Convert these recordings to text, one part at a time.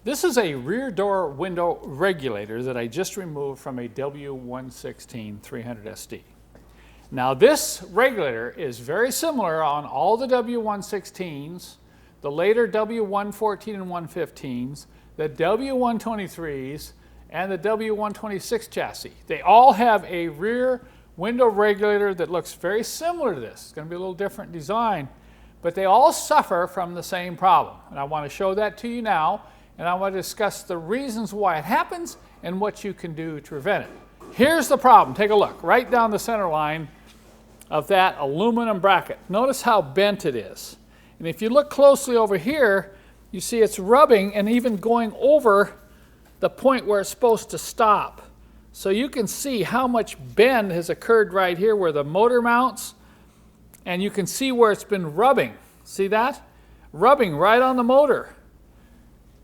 This is a rear door window regulator that I just removed from a W116 300SD. Now this regulator is very similar on all the W116s, the later W114 and 115s, the W123s, and the W126 chassis. They all have a rear window regulator that looks very similar to this. It's going to be a little different design, but they all suffer from the same problem. And I want to show that to you now, and I want to discuss the reasons why it happens and what you can do to prevent it. Here's the problem. Take a look right down the center line of that aluminum bracket. Notice how bent it is. And if you look closely over here, you see it's rubbing and even going over the point where it's supposed to stop. So you can see how much bend has occurred right here where the motor mounts, and you can see where it's been rubbing. See that? Rubbing right on the motor.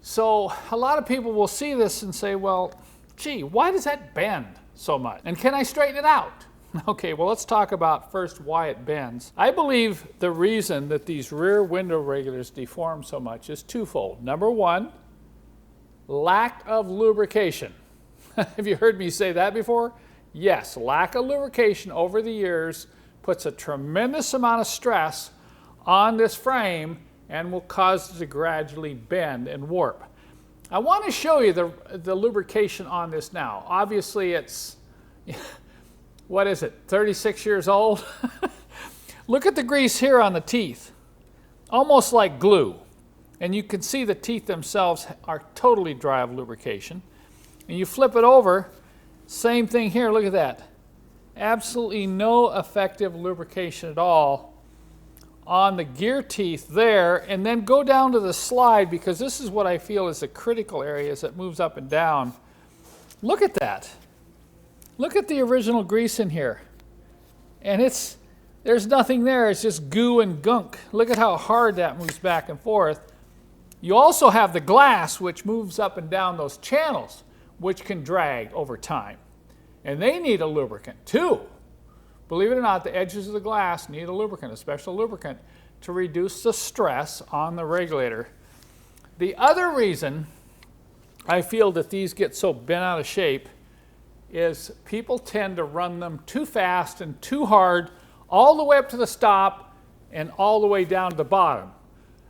So a lot of people will see this and say, well, gee, why does that bend so much? And can I straighten it out? Okay, well, let's talk about first why it bends. I believe the reason that these rear window regulators deform so much is twofold. Number one, lack of lubrication. Have you heard me say that before? Yes, lack of lubrication over the years puts a tremendous amount of stress on this frame and will cause it to gradually bend and warp. I want to show you the lubrication on this now. Obviously it's, what is it, 36 years old? Look at the grease here on the teeth, almost like glue. And you can see the teeth themselves are totally dry of lubrication. And you flip it over, same thing here, look at that. Absolutely no effective lubrication at all on the gear teeth there, and then go down to the slide, because this is what I feel is the critical area as it moves up and down. Look at that. Look at the original grease in here. And there's nothing there, it's just goo and gunk. Look at how hard that moves back and forth. You also have the glass, which moves up and down those channels, which can drag over time. And they need a lubricant too. Believe it or not, the edges of the glass need a lubricant, a special lubricant, to reduce the stress on the regulator. The other reason I feel that these get so bent out of shape is people tend to run them too fast and too hard, all the way up to the stop and all the way down to the bottom.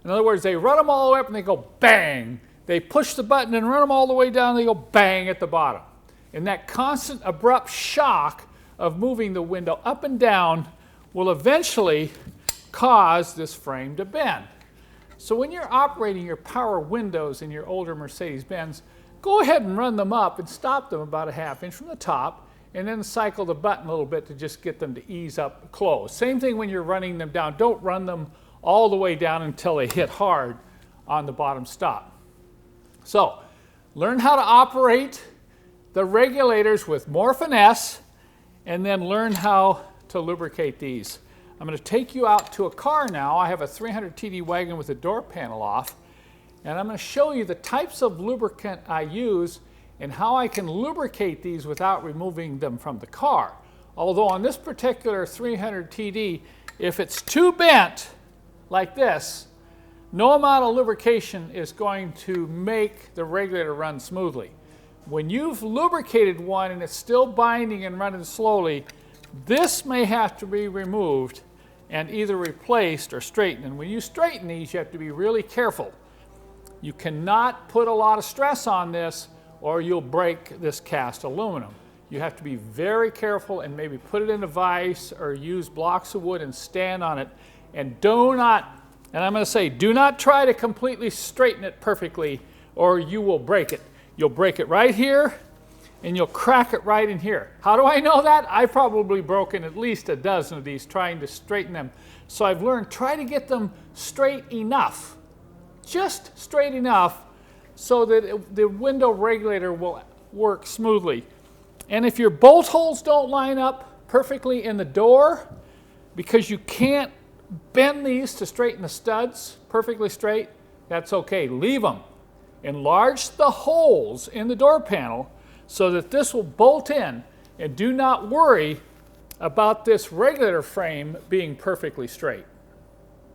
In other words, they run them all the way up and they go bang. They push the button and run them all the way down and they go bang at the bottom. And that constant abrupt shock of moving the window up and down will eventually cause this frame to bend. So when you're operating your power windows in your older Mercedes-Benz, go ahead and run them up and stop them about a ½ inch from the top, and then cycle the button a little bit to just get them to ease up close. Same thing when you're running them down. Don't run them all the way down until they hit hard on the bottom stop. So learn how to operate the regulators with more finesse, and then learn how to lubricate these. I'm going to take you out to a car now. I have a 300 TD wagon with the door panel off, and I'm going to show you the types of lubricant I use and how I can lubricate these without removing them from the car. Although on this particular 300 TD, if it's too bent like this, no amount of lubrication is going to make the regulator run smoothly. When you've lubricated one and it's still binding and running slowly, this may have to be removed and either replaced or straightened. And when you straighten these, you have to be really careful. You cannot put a lot of stress on this or you'll break this cast aluminum. You have to be very careful and maybe put it in a vise or use blocks of wood and stand on it. And do not, and I'm going to say, do not try to completely straighten it perfectly or you will break it. You'll break it right here, and you'll crack it right in here. How do I know that? I've probably broken at least a dozen of these trying to straighten them. So I've learned, try to get them straight enough, just straight enough, so that the window regulator will work smoothly. And if your bolt holes don't line up perfectly in the door, because you can't bend these to straighten the studs perfectly straight, that's okay, leave them. Enlarge the holes in the door panel so that this will bolt in, and do not worry about this regulator frame being perfectly straight.